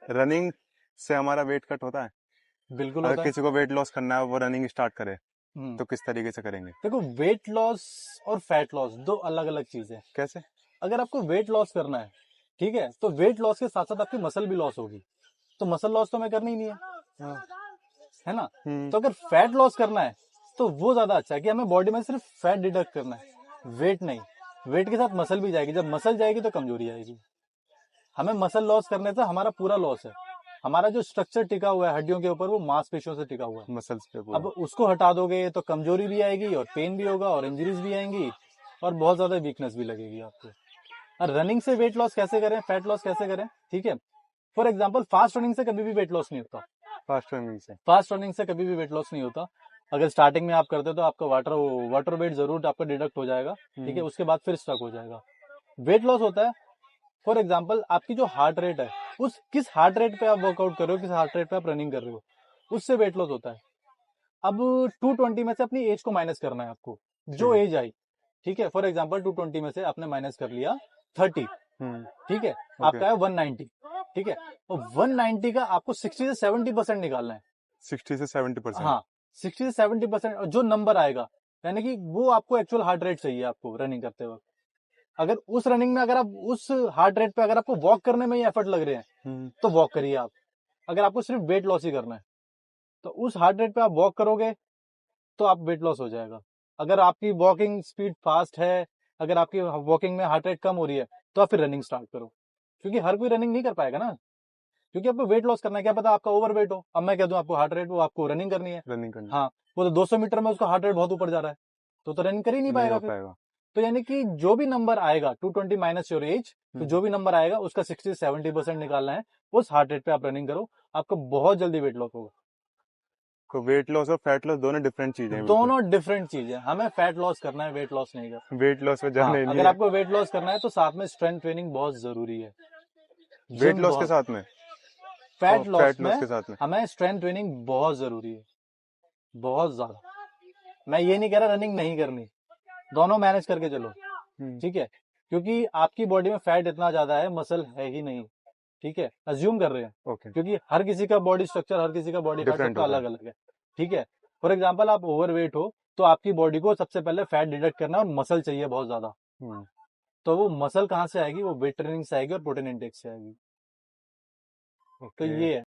Running से हमारा weight cut होता है? बिल्कुल अगर होता है। किसी को वेट लॉस करना है वो रनिंग स्टार्ट करे हम्म। तो किस तरीके से करेंगे? देखो, वेट लॉस और फैट लॉस दो अलग अलग चीजें हैं। कैसे? अगर आपको वेट लॉस करना है, ठीक है, तो वेट लॉस के साथ साथ आपकी मसल भी लॉस होगी, तो मसल लॉस तो हमें करनी ही नहीं है, हाँ। है ना। हम्म। तो अगर फैट लॉस करना है तो वो ज्यादा अच्छा है कि हमें बॉडी में सिर्फ फैट डिडक्ट करना है, वेट नहीं। वेट के साथ मसल भी जाएगी, जब मसल जाएगी तो कमजोरी आएगी। हमें मसल लॉस करने से हमारा पूरा लॉस है। हमारा जो स्ट्रक्चर टिका हुआ है हड्डियों के ऊपर, वो मांसपेशियों से टिका हुआ है। मसल्स पे अब पूरा। उसको हटा दोगे तो कमजोरी भी आएगी और पेन भी होगा और इंजरीज भी आएंगी और बहुत ज्यादा वीकनेस भी लगेगी आपको। और रनिंग से वेट लॉस कैसे करें, फैट लॉस कैसे करें, ठीक है। फॉर एग्जाम्पल, फास्ट रनिंग से कभी भी वेट लॉस नहीं होता। फास्ट रनिंग से? फास्ट रनिंग से कभी भी वेट लॉस नहीं होता। अगर स्टार्टिंग में आप करते हो तो आपका वाटर वेट जरूर आपका डिडक्ट हो जाएगा, ठीक है, उसके बाद फिर स्टक हो जाएगा। वेट लॉस होता है, फॉर एग्जाम्पल, आपकी जो हार्ट रेट है, उस किस हार्ट रेट पे आप वर्कआउट कर रहे हो, किस हार्ट रेट पे आप रनिंग कर रहे हो, उससे वेट लॉस होता है। अब 220 में से अपनी एज को माइनस करना है आपको, ठीक जो है। एज आई, ठीक है। फॉर एग्जाम्पल 220 में से आपने माइनस कर लिया 30, ठीक है, ओके। आपका है 190, ठीक है। और 190 का आपको 60 से 70% निकालना है। 60 से 70%? हाँ, 60 से 70% जो नंबर आएगा, यानी कि वो आपको एक्चुअल हार्ट रेट चाहिए आपको रनिंग करते वक्त। अगर उस रनिंग में, अगर आप उस हार्ट रेट पे, अगर आपको वॉक करने में ही एफर्ट लग रहे हैं तो वॉक करिए आप। अगर आपको सिर्फ वेट लॉस ही करना है तो उस हार्ट रेट पे आप वॉक करोगे तो आप वेट लॉस हो जाएगा। अगर आपकी वॉकिंग स्पीड फास्ट है, अगर आपकी वॉकिंग में हार्ट रेट कम हो रही है, तो आप फिर रनिंग स्टार्ट करो, क्योंकि हर कोई रनिंग नहीं कर पाएगा ना, क्योंकि आपको वेट लॉस करना है। क्या पता आपका ओवर वेट हो, अब मैं कह दूं आपको हार्ट रेट, वो आपको रनिंग करनी है, रनिंग करनी? हाँ, वो तो 200 मीटर में उसका हार्ट रेट बहुत ऊपर जा रहा है, तो रनिंग कर ही नहीं नहीं पाएगा हो फिर। पाएगा। तो यानी कि जो भी नंबर आएगा 220 माइनस योर एज, तो जो भी नंबर आएगा उसका 60 से 70% निकालना है, उस हार्ट रेट पे आप रनिंग करो, आपको बहुत जल्दी वेट लॉस होगा। तो वेट लॉस और फैट लॉस दोनों डिफरेंट चीजें हैं बिल्कुल। दोनों डिफरेंट चीज है, हमें फैट लॉस करना है, वेट लॉस नहीं करना। वेट लॉस में हाँ, जाना ही नहीं अगर है। आपको वेट लॉस करना है तो साथ में स्ट्रेंथ ट्रेनिंग बहुत जरूरी है, वेट जिम लॉस के बहुत। साथ में और फैट लॉस फैट लॉस में के साथ में? हमें स्ट्रेंथ ट्रेनिंग बहुत जरूरी है, बहुत ज्यादा। मैं ये नहीं कह रहा रनिंग नहीं करनी, दोनों मैनेज करके चलो, ठीक है, क्योंकि आपकी बॉडी में फैट इतना ज्यादा है, मसल है ही नहीं, ठीक है, अज्यूम कर रहे हैं, ओके। क्योंकि हर किसी का बॉडी स्ट्रक्चर, हर किसी का बॉडी फैट डिफरेंट सबका होता अलग है। अलग है, ठीक है। फॉर एग्जाम्पल, आप ओवरवेट हो तो आपकी बॉडी को सबसे पहले फैट डिडक्ट करना है और मसल चाहिए बहुत ज्यादा। तो वो मसल कहाँ से आएगी, वो वेट ट्रेनिंग से आएगी और प्रोटीन इंटेक से आएगी। तो ओके। ये है।